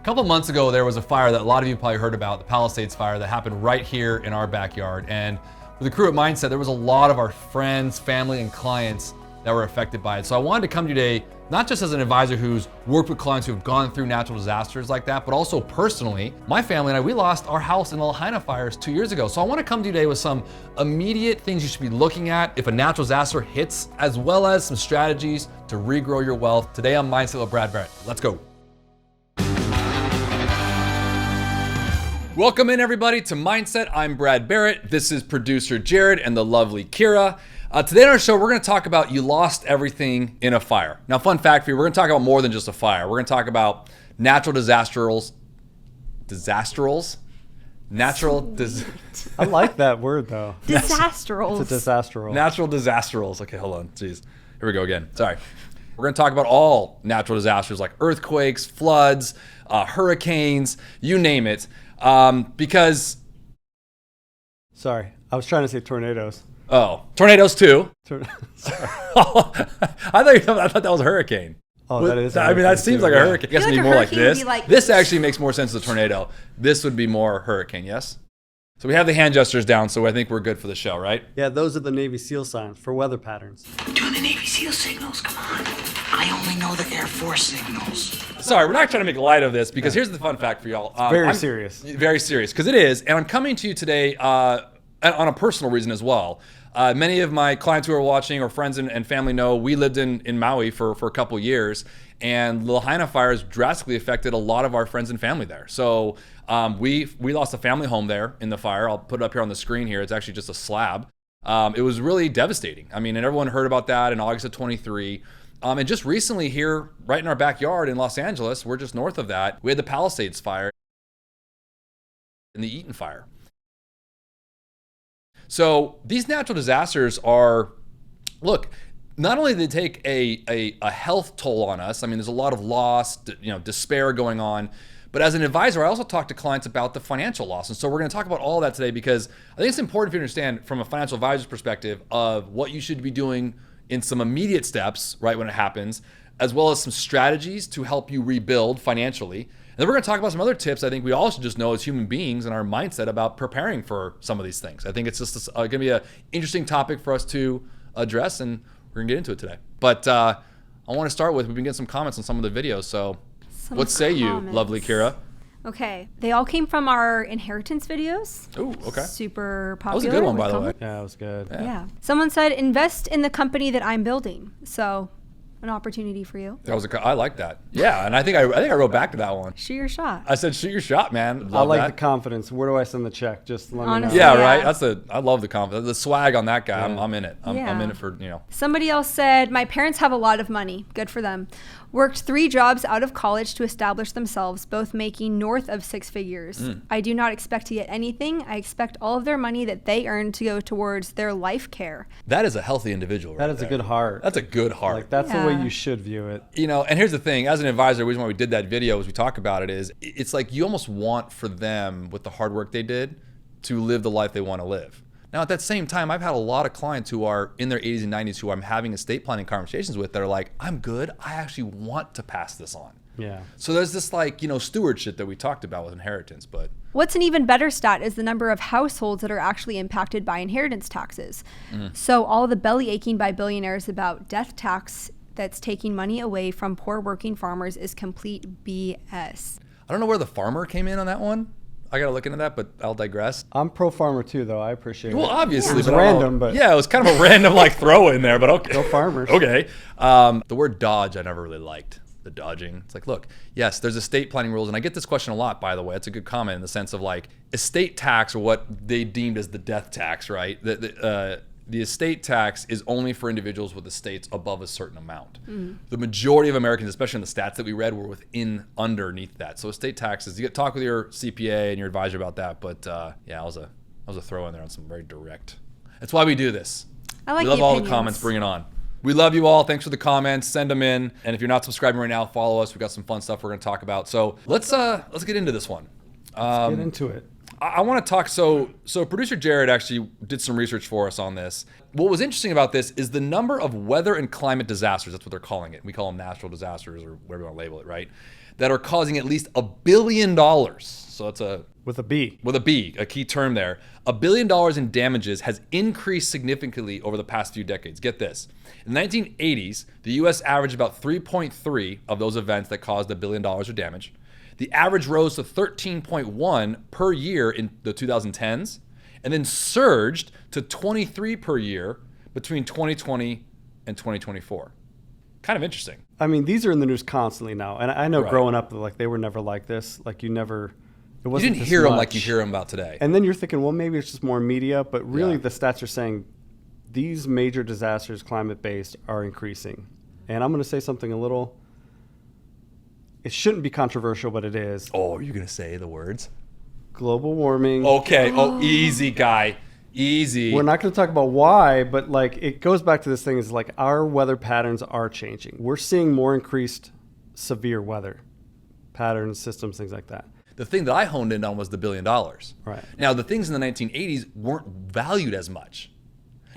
couple months ago, there was a fire that a lot of you probably heard about, the Palisades fire that happened right here in our backyard. And with the crew at Mindset, there was a lot of our friends, family, and clients that were affected by it. So I wanted to come today, not just as an advisor who's worked with clients who have gone through natural disasters like that, but also personally, my family and I, we lost our house in the Lahaina fires 2 years ago. So I want to come to you today with some immediate things you should be looking at if a natural disaster hits, as well as some strategies to regrow your wealth. Today on Mindset with Brad Barrett. Let's go. Welcome in everybody to Mindset. I'm Brad Barrett. This is producer Jared and the lovely Kira. Today on our show, we're going to talk about you lost everything in a fire. Now, fun fact for you, we're going to talk about more than just a fire. We're going to talk about natural disasterals. I like that word though. Disasterals. It's a disasteral. Natural disasterals. Okay, hold on. Jeez. Here we go again. Sorry. We're going to talk about all natural disasters like earthquakes, floods, hurricanes, you name it. Because... Sorry, I was trying to say tornadoes. Oh, tornadoes too. Sorry. I thought that was a hurricane. Oh, that is. I mean, that seems like a hurricane. I guess it'd be more like this. Like this actually makes more sense as a tornado. This would be more hurricane, yes? So we have the hand gestures down, so I think we're good for the show, right? Yeah, those are the Navy SEAL signs for weather patterns. Doing the Navy SEAL signals, come on. I only know the Air Force signals. Sorry, we're not trying to make light of this because here's the fun fact for y'all. Very serious. Very serious, because it is. And I'm coming to you today on a personal reason as well. Many of my clients who are watching or friends and family know we lived in Maui for a couple years, and the Lahaina fires drastically affected a lot of our friends and family there. So we lost a family home there in the fire. I'll put it up here on the screen here. It's actually just a slab. It was really devastating. I mean, and everyone heard about that in August of 23. And just recently here, right in our backyard in Los Angeles, we're just north of that, we had the Palisades fire and the Eaton fire. So these natural disasters are, look, not only do they take a health toll on us, I mean, there's a lot of loss, despair going on, but as an advisor, I also talk to clients about the financial loss. And so we're going to talk about all of that today because I think it's important for you to understand from a financial advisor's perspective of what you should be doing in some immediate steps, right, when it happens, as well as some strategies to help you rebuild financially. And then we're going to talk about some other tips I think we all should just know as human beings and our mindset about preparing for some of these things. I think it's just going to be an interesting topic for us to address, and we're going to get into it today. But I want to start with, we've been getting some comments on some of the videos, so what say you, lovely Kira? Okay, they all came from our inheritance videos. Oh, okay. Super popular. That was a good one, by the way. Yeah, it was good. Yeah. Someone said, invest in the company that I'm building. So, an opportunity for you. I like that. Yeah, and I think I wrote back to that one. Shoot your shot. I said, shoot your shot, man. I like that. the confidence. Where do I send the check? Just let Honestly, me know. Yeah, Yeah. right. I love the confidence. The swag on that guy. Yeah. I'm in it. I'm in it for, Somebody else said, my parents have a lot of money. Good for them. Worked 3 jobs out of college to establish themselves, both making north of 6 figures. I do not expect to get anything. I expect all of their money that they earn to go towards their life care. That is a healthy individual. That is a good heart. That's a good heart. Like that's the way you should view it. And here's the thing, as an advisor, the reason why we did that video as we talk about it is it's like you almost want for them with the hard work they did to live the life they want to live. Now, at that same time, I've had a lot of clients who are in their 80s and 90s who I'm having estate planning conversations with that are like, I'm good. I actually want to pass this on. Yeah. So there's this stewardship that we talked about with inheritance, but What's an even better stat is the number of households that are actually impacted by inheritance taxes. So all the belly aching by billionaires about death tax that's taking money away from poor working farmers is complete BS. I don't know where the farmer came in on that one. I got to look into that, but I'll digress. I'm pro farmer too, though. I appreciate it. Well, obviously. It was but I don't know. random, but yeah, it was kind of a random throw in there, but okay. Go farmers. Okay. The word dodge I never really liked. The dodging. It's like, look, yes, there's estate planning rules, and I get this question a lot, by the way. It's a good comment in the sense of estate tax, or what they deemed as the death tax, right? The estate tax is only for individuals with estates above a certain amount. The majority of Americans, especially in the stats that we read, were underneath that. So estate taxes, you get talk with your CPA and your advisor about that. But yeah, I was a throw in there on some very direct. That's why we do this. I like we love the all opinions. the comments. Bring it on. We love you all. Thanks for the comments. Send them in. And if you're not subscribing right now, follow us. We've got some fun stuff we're going to talk about. So let's get into this one. Let's get into it. I want to talk, so producer Jared actually did some research for us on this. What was interesting about this is the number of weather and climate disasters. That's what they're calling it. We call them natural disasters or whatever you want to label it, right? that are causing at least $1 billion. So it's With a B. with a B, a key term there. $1 billion in damages has increased significantly over the past few decades. Get this. In the 1980s, the US averaged about 3.3 of those events that caused $1 billion of damage. The average rose to 13.1 per year in the 2010s, and then surged to 23 per year between 2020 and 2024. Kind of interesting. I mean, these are in the news constantly now. And I know Right. growing up, like they were never like this. Like it You wasn't didn't this hear them much. like you hear them about today. And then you're thinking, well, maybe it's just more media, but really Yeah. the stats are saying these major disasters, climate-based, are increasing. And I'm going to say something a little, it shouldn't be controversial, but it is. Oh, are you going to say the words? Global warming. Okay. Oh, easy, guy. Easy. We're not going to talk about why, but like it goes back to this thing is like our weather patterns are changing. We're seeing more increased severe weather patterns, systems, things like that. The thing that I honed in on was the $1 billion. Right. Now, the things in the 1980s weren't valued as much.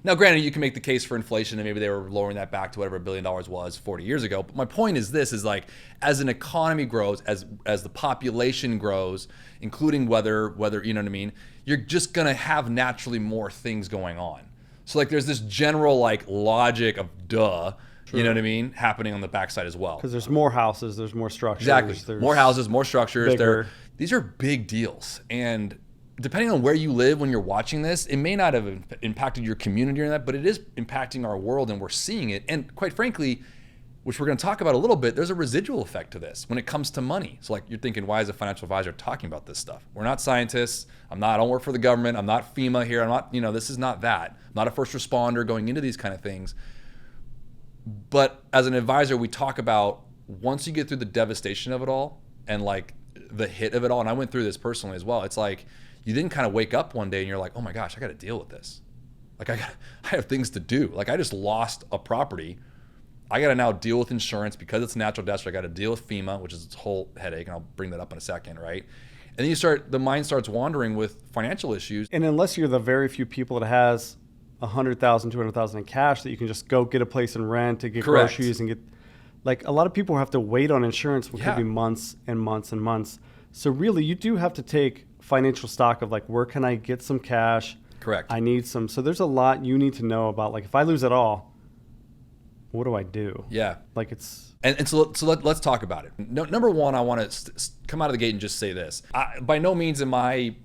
Now, granted, you can make the case for inflation and maybe they were lowering that back to whatever $1 billion was 40 years ago. But my point is this, is like, as an economy grows, as the population grows, including whether, you know what I mean, you're just gonna have naturally more things going on. So like there's this general like logic of duh, you know what I mean, happening on the backside as well. Because there's more houses, there's more structures. Exactly. There's More houses, more structures. bigger. These are big deals. And depending on where you live when you're watching this, it may not have impacted your community or that, but it is impacting our world and we're seeing it. And quite frankly, which we're going to talk about a little bit, there's a residual effect to this when it comes to money. So like you're thinking, why is a financial advisor talking about this stuff? We're not scientists. I don't work for the government. I'm not FEMA here. I'm not, this is not that. I'm not a first responder going into these kind of things. But as an advisor, we talk about once you get through the devastation of it all and like the hit of it all, and I went through this personally as well, it's like you then kind of wake up one day and you're like, oh my gosh, I got to deal with this. Like I have things to do. Like I just lost a property. I got to now deal with insurance because it's a natural disaster. I got to deal with FEMA, which is its whole headache, and I'll bring that up in a second, right? And then the mind starts wandering with financial issues. And unless you're the very few people that has 100,000, 200,000 in cash that you can just go get a place and rent to get Correct. groceries and get, like a lot of people have to wait on insurance, which Yeah. could be months and months and months. So really you do have to take financial stock of like, where can I get some cash? Correct. I need some. So there's a lot you need to know about, like if I lose it all, what do I do? Yeah. Like it's, And so let's talk about it. Number one, I want to come out of the gate and just say this. By no means am I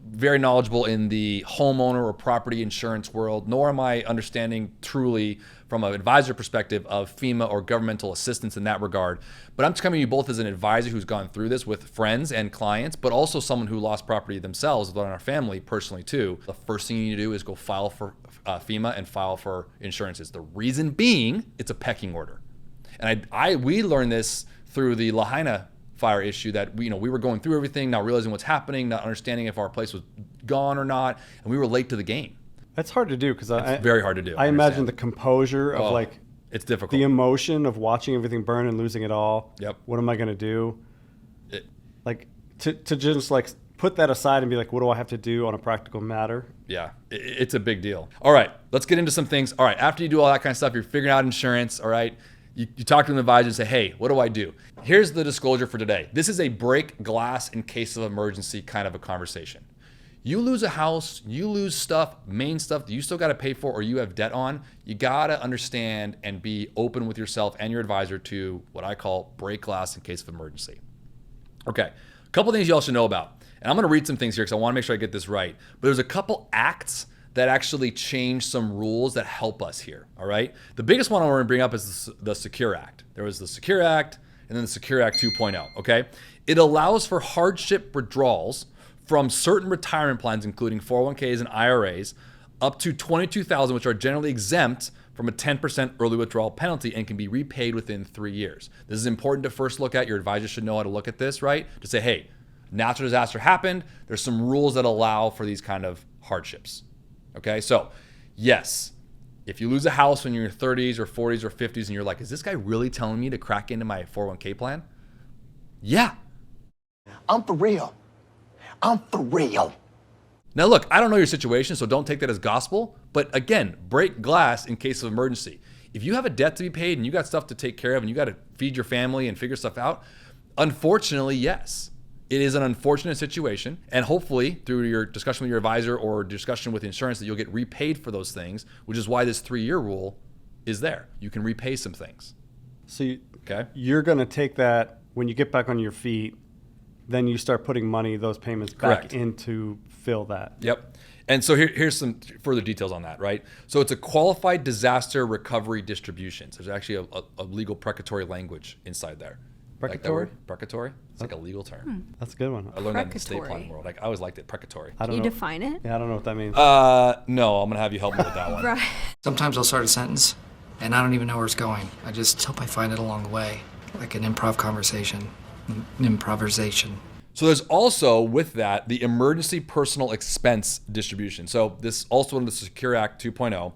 very knowledgeable in the homeowner or property insurance world, nor am I understanding truly from an advisor perspective of FEMA or governmental assistance in that regard. But I'm coming to you both as an advisor who's gone through this with friends and clients, but also someone who lost property themselves within our family personally too. The first thing you need to do is go file for FEMA and file for insurances. The reason being, it's a pecking order. And we learned this through the Lahaina fire issue that we were going through everything, not realizing what's happening, not understanding if our place was gone or not, and we were late to the game. that's hard to do because It's very hard to do. I imagine understand. the composure of like It's difficult. the emotion of watching everything burn and losing it all. Yep. What am I going to do? It- Like to just like put that aside and be like, what do I have to do on a practical matter? Yeah, it's a big deal. All right, let's get into some things. All right, after you do all that kind of stuff, you're figuring out insurance, all right? You talk to an advisor and say, hey, what do I do? Here's the disclosure for today. This is a break glass in case of emergency kind of a conversation. You lose a house, you lose stuff, main stuff that you still got to pay for or you have debt on, you got to understand and be open with yourself and your advisor to what I call break glass in case of emergency. Okay, a couple things you all should know about. And I'm going to read some things here because I want to make sure I get this right. But there's a couple acts that actually change some rules that help us here, all right? The biggest one I want to bring up is the Secure Act. There was the Secure Act and then the Secure Act 2.0, okay? It allows for hardship withdrawals from certain retirement plans, including 401ks and IRAs, up to $22,000, which are generally exempt from a 10% early withdrawal penalty and can be repaid within 3 years. This is important to first look at. Your advisor should know how to look at this, right? To say, hey, natural disaster happened. There's some rules that allow for these kind of hardships. Okay, so yes, if you lose a house when you're in your 30s or 40s or 50s and you're like, is this guy really telling me to crack into my 401k plan? Yeah. I'm for real. I'm for real. Now look, I don't know your situation, so don't take that as gospel, but again, break glass in case of emergency. If you have a debt to be paid and you got stuff to take care of and you got to feed your family and figure stuff out, Unfortunately, yes. It is an unfortunate situation, and hopefully through your discussion with your advisor or discussion with insurance that you'll get repaid for those things, which is why this 3-year rule is there. You can repay some things. So Okay. you're going to take that when you get back on your feet, then you start putting money, those payments back Correct. in to fill that. Yep. And so here's some further details on that, right? So it's a qualified disaster recovery distribution. So there's actually a legal precatory language inside there. Like that Precatory? word? Precatory? It's like a legal term. That's a good one. I learned that in the estate Precatory. planning world. Like I always liked it, precatory. I Can don't you know. define it? Yeah, I don't know what that means. No, I'm gonna have you help me with that one. Right. Sometimes I'll start a sentence, and I don't even know where it's going. I just hope I find it along the way, like an improv conversation, improvisation. So there's also with that the emergency personal expense distribution. So this also in the Secure Act 2.0,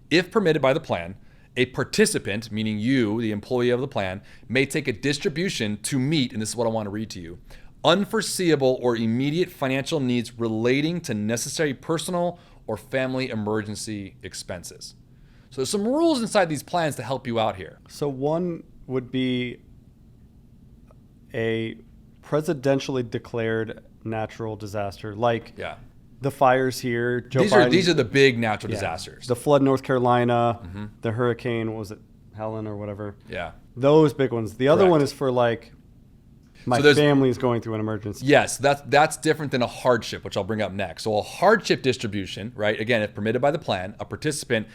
if permitted by the plan, a participant, meaning you, the employee of the plan, may take a distribution to meet, and this is what I want to read to you, unforeseeable or immediate financial needs relating to necessary personal or family emergency expenses. So there's some rules inside these plans to help you out here. So one would be a presidentially declared natural disaster, like Yeah. the fires here. Joe These Biden, are the big natural yeah. disasters. The flood in North Carolina, the hurricane, what was it, Helen or whatever? Yeah. Those big ones. The other Correct. one is for like my So there's- family is going through an emergency. Yes, that's different than a hardship, which I'll bring up next. So a hardship distribution, right? Again, if permitted by the plan, a participant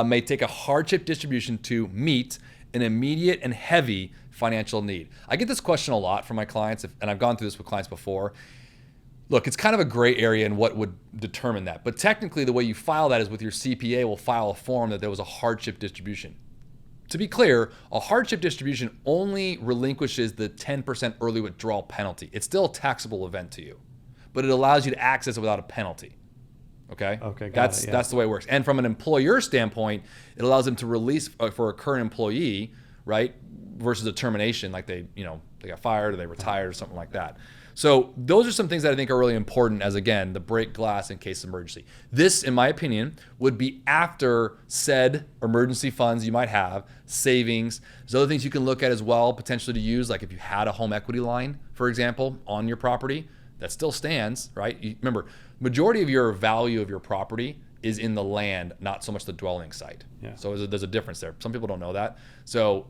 may take a hardship distribution to meet an immediate and heavy financial need. I get this question a lot from my clients, and I've gone through this with clients before. Look, it's kind of a gray area in what would determine that. But technically, the way you file that is with your CPA will file a form that there was a hardship distribution. To be clear, a hardship distribution only relinquishes the 10% early withdrawal penalty. It's still a taxable event to you, but it allows you to access it without a penalty. Okay? Okay, got That's it, yeah. that's the way it works. And from an employer standpoint, it allows them to release for a current employee, right? Versus a termination, like they got fired or they retired or something like that. So those are some things that I think are really important as, again, the break glass in case of emergency. This, in my opinion, would be after said emergency funds you might have, savings. There's other things you can look at as well, potentially to use, like if you had a home equity line, for example, on your property, that still stands, right? Remember, majority of your value of your property is in the land, not so much the dwelling site. Yeah. So there's a difference there. Some people don't know that. So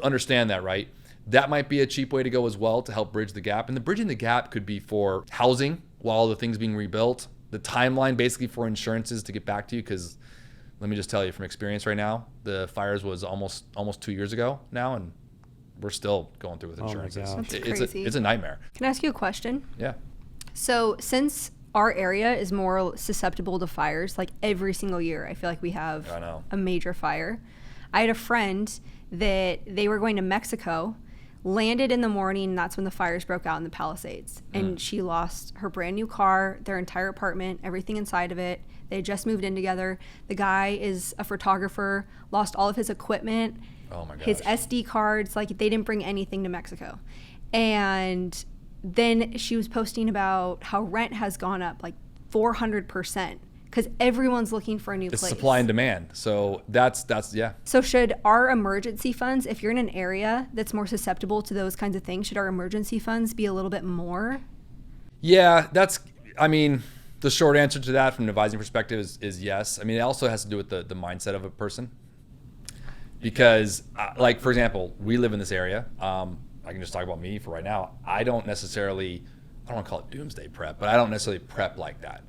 understand that, right? That might be a cheap way to go as well to help bridge the gap. And the bridging the gap could be for housing while the thing's being rebuilt. The timeline basically for insurances to get back to you, because let me just tell you from experience right now, the fires was almost 2 years ago now, and we're still going through with Oh my insurances. gosh. That's It's crazy. it's a nightmare. Can I ask you a question? Yeah. So since our area is more susceptible to fires, like every single year, I feel like we have I know. a major fire. I had a friend that they were going to Mexico, landed in the morning, and that's when the fires broke out in the Palisades. And she lost her brand new car, their entire apartment, everything inside of it. They had just moved in together. The guy is a photographer, lost all of his equipment, Oh my gosh. his SD cards, like they didn't bring anything to Mexico. And then she was posting about how rent has gone up like 400% because everyone's looking for a new It's place. supply and demand. So that's yeah. So should our emergency funds, if you're in an area that's more susceptible to those kinds of things, should our emergency funds be a little bit more? Yeah, I mean, the short answer to that from an advising perspective is yes. I mean, it also has to do with the mindset of a person. Because, like, for example, we live in this area. I can just talk about me for right now. I don't want to call it doomsday prep, but I don't necessarily prep like that.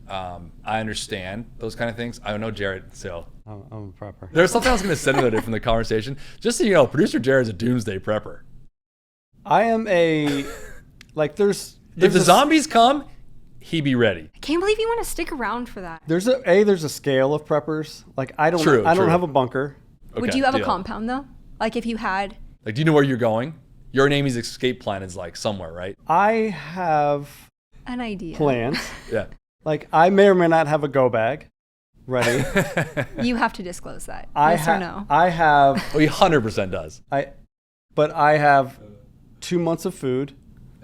I understand those kind of things. I don't know Jared, so. I'm a prepper. There's something I was going to send to it from the conversation. Just so you know, producer Jared's a doomsday prepper. I am like there's If the zombies come, he be ready. I can't believe you want to stick around for that. there's a scale of preppers. Like I don't True. have a bunker. Would Okay, you have a deal. compound though? Like if you had, Like, do you know where you're going? Your and Amy's escape plan is like somewhere, right? I have an idea. plans. Yeah. Like I may or may not have a go bag ready. You have to disclose that. I Yes or no? I have Oh, he 100% does. but I have 2 months of food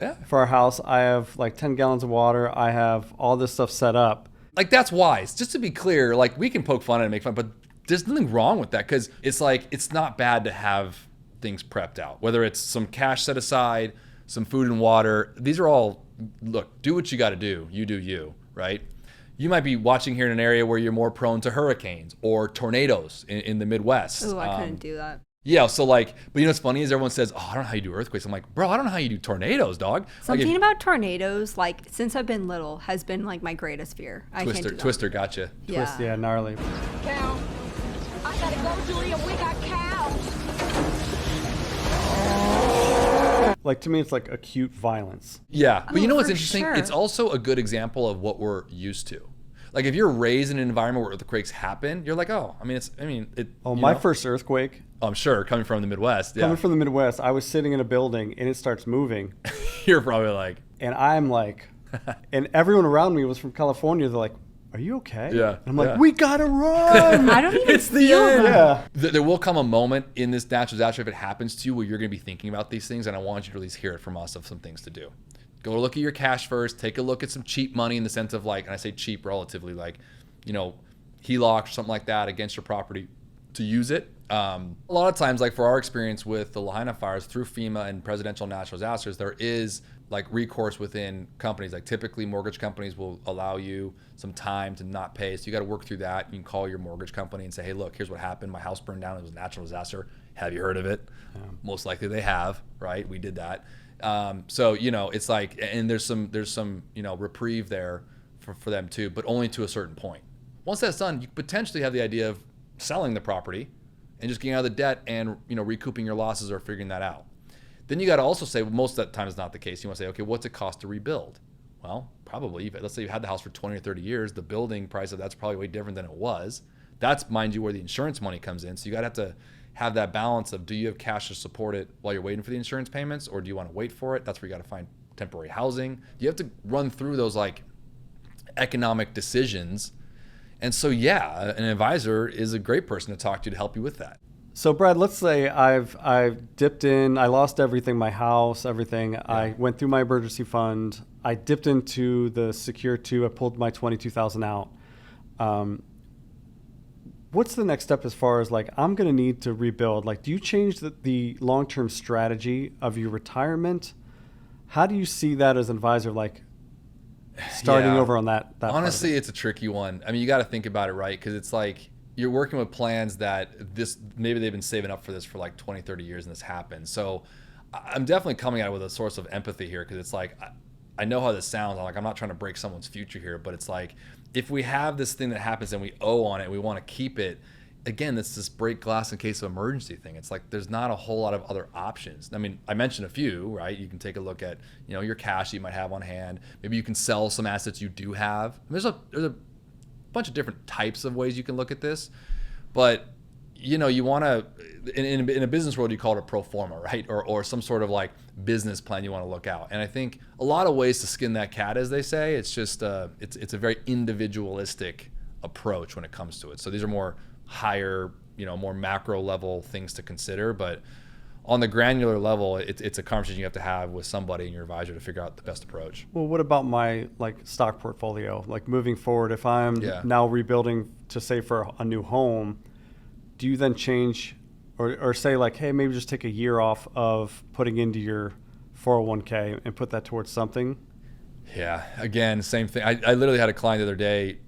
Yeah. for our house. I have like 10 gallons of water. I have all this stuff set up. Like, that's wise. Just to be clear, like, we can poke fun at it and make fun, but there's nothing wrong with that, because it's like, it's not bad to have things prepped out, whether it's some cash set aside, some food and water. These are all, look, do what you got to do. You do you, right? You might be watching here in an area where you're more prone to hurricanes or tornadoes in the Midwest. Ooh, I couldn't do that. Yeah, so like, but you know what's funny is everyone says, oh, I don't know how you do earthquakes. I'm like, bro, I don't know how you do tornadoes, dog. Something about tornadoes, like since I've been little, has been like my greatest fear. I can't do that. Twister, gotcha. Yeah. Twist, yeah, gnarly. Cow. I gotta go, Julia. We got cows. Like, to me, it's like acute violence. Yeah, but you know what's for interesting? sure. It's also a good example of what we're used to. Like if you're raised in an environment where earthquakes happen, you're like, oh, My first earthquake, I'm sure, coming from the Midwest. Yeah. coming from the Midwest, I was sitting in a building and it starts moving. You're probably like, And I'm like, and everyone around me was from California. They're like, are you okay? Yeah, And I'm like, yeah. we gotta run. I don't even it's the feel end. that. Yeah. There will come a moment in this natural disaster, if it happens to you, where you're going to be thinking about these things, and I want you to at least hear it from us of some things to do. Go look at your cash first. Take a look at some cheap money in the sense of like, and I say cheap relatively, like, you know, HELOC or something like that against your property to use it. A lot of times, like for our experience with the Lahaina fires through FEMA and presidential natural disasters, there is like recourse within companies. Like typically mortgage companies will allow you some time to not pay. So you got to work through that. You can call your mortgage company and say, hey, look, here's what happened. My house burned down. It was a natural disaster. Have you heard of it? Yeah. Most likely they have, right? We did that. So, you know, it's like, and there's some, you know, reprieve there for them too, but only to a certain point. Once that's done, you potentially have the idea of selling the property and just getting out of the debt and, you know, recouping your losses or figuring that out. Then you got to also say, well, most of the time is not the case. You want to say, okay, what's it cost to rebuild? Well, probably, let's say you had the house for 20 or 30 years, the building price of that's probably way different than it was. That's, mind you, where the insurance money comes in. So you got to have that balance of, do you have cash to support it while you're waiting for the insurance payments, or do you want to wait for it? That's where you got to find temporary housing. You have to run through those like economic decisions. And so, yeah, an advisor is a great person to talk to help you with that. So Brad, let's say I've dipped in, I lost everything, my house, everything. Yeah. I went through my emergency fund. I dipped into the Secure 2. I pulled my $22,000 out. What's the next step as far as like, I'm going to need to rebuild? Like, do you change the long-term strategy of your retirement? How do you see that as an advisor, like starting over on that honestly, it's a tricky one. I mean, you got to think about it, right? Because it's like, you're working with plans that maybe they've been saving up for this for like 20, 30 years and this happened. So I'm definitely coming at it with a source of empathy here, because it's like, I know how this sounds. I'm not trying to break someone's future here, but it's like, if we have this thing that happens and we owe on it and we want to keep it, again, it's this break glass in case of emergency thing. It's like, there's not a whole lot of other options. I mean, I mentioned a few, right? You can take a look at, you know, your cash you might have on hand. Maybe you can sell some assets you do have. There's a bunch of different types of ways you can look at this, but you know, you want to, in a business world, you call it a pro forma, right? Or some sort of like business plan you want to look out. And I think a lot of ways to skin that cat, as they say. It's just it's a very individualistic approach when it comes to it. So these are more higher, you know, more macro level things to consider, but on the granular level, it's a conversation you have to have with somebody in your advisor to figure out the best approach. Well, what about my like stock portfolio? Like moving forward, if I'm now rebuilding to save for a new home, do you then change or say like, hey, maybe just take a year off of putting into your 401k and put that towards something? Yeah, again, same thing. I literally had a client the other day.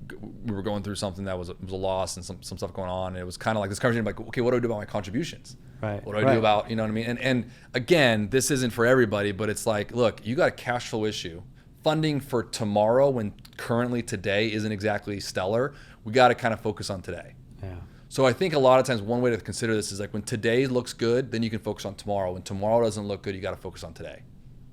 We were going through something that was a loss and some stuff going on. And it was kind of like this conversation, like, okay, what do I do about my contributions? Right. What do I do about, you know what I mean? And again, this isn't for everybody, but it's like, look, you got a cash flow issue. Funding for tomorrow when currently today isn't exactly stellar. We got to kind of focus on today. Yeah. So I think a lot of times one way to consider this is like, when today looks good, then you can focus on tomorrow. When tomorrow doesn't look good, you got to focus on today.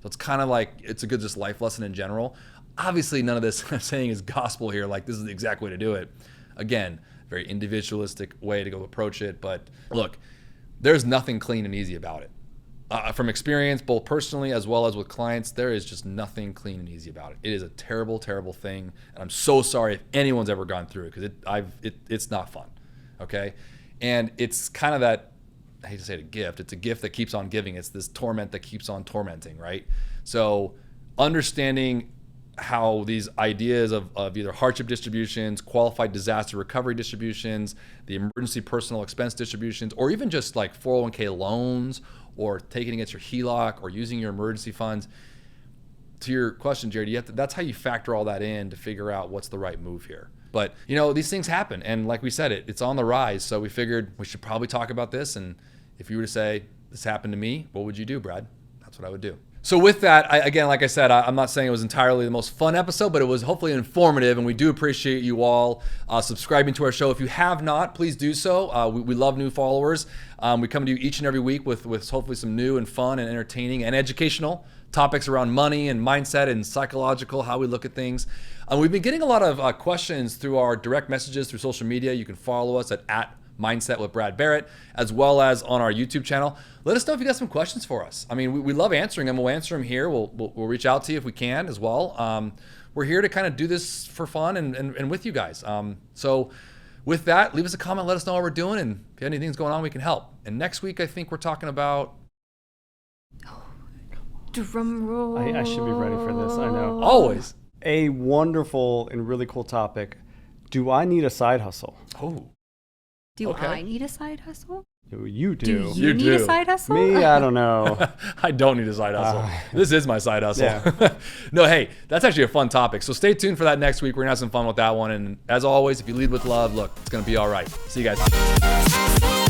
So it's kind of like, it's a good just life lesson in general. Obviously, none of this I'm saying is gospel here. Like, this is the exact way to do it. Again, very individualistic way to go approach it. But look, there's nothing clean and easy about it. From experience, both personally as well as with clients, there is just nothing clean and easy about it. It is a terrible, terrible thing. And I'm so sorry if anyone's ever gone through it, because it's not fun. Okay? And it's kind of that, I hate to say it, a gift. It's a gift that keeps on giving. It's this torment that keeps on tormenting, right? So understanding how these ideas of either hardship distributions, qualified disaster recovery distributions, the emergency personal expense distributions, or even just like 401k loans or taking against your HELOC or using your emergency funds. To your question, Jared, that's how you factor all that in to figure out what's the right move here. But, these things happen. And like we said, it's on the rise. So we figured we should probably talk about this. And if you were to say, this happened to me, what would you do, Brad? That's what I would do. So with that, again, like I said, I'm not saying it was entirely the most fun episode, but it was hopefully informative. And we do appreciate you all subscribing to our show. If you have not, please do so. We love new followers. We come to you each and every week with hopefully some new and fun and entertaining and educational topics around money and mindset and psychological, how we look at things. We've been getting a lot of questions through our direct messages through social media. You can follow us at Mindset with Brad Barrett, as well as on our YouTube channel. Let us know if you got some questions for us. I mean, we love answering them. We'll answer them here. We'll reach out to you if we can as well. We're here to kind of do this for fun and with you guys. So with that, leave us a comment. Let us know how we're doing. And if anything's going on, we can help. And next week, I think we're talking about... Drum roll. I should be ready for this. I know. Always. A wonderful and really cool topic. Do I need a side hustle? Oh. Do Okay. I need a side hustle? You do. Do You you need do. a side hustle? Me, I don't know. I don't need a side hustle. This is my side hustle. Yeah. No, hey, that's actually a fun topic. So stay tuned for that next week. We're going to have some fun with that one. And as always, if you lead with love, look, it's going to be all right. See you guys.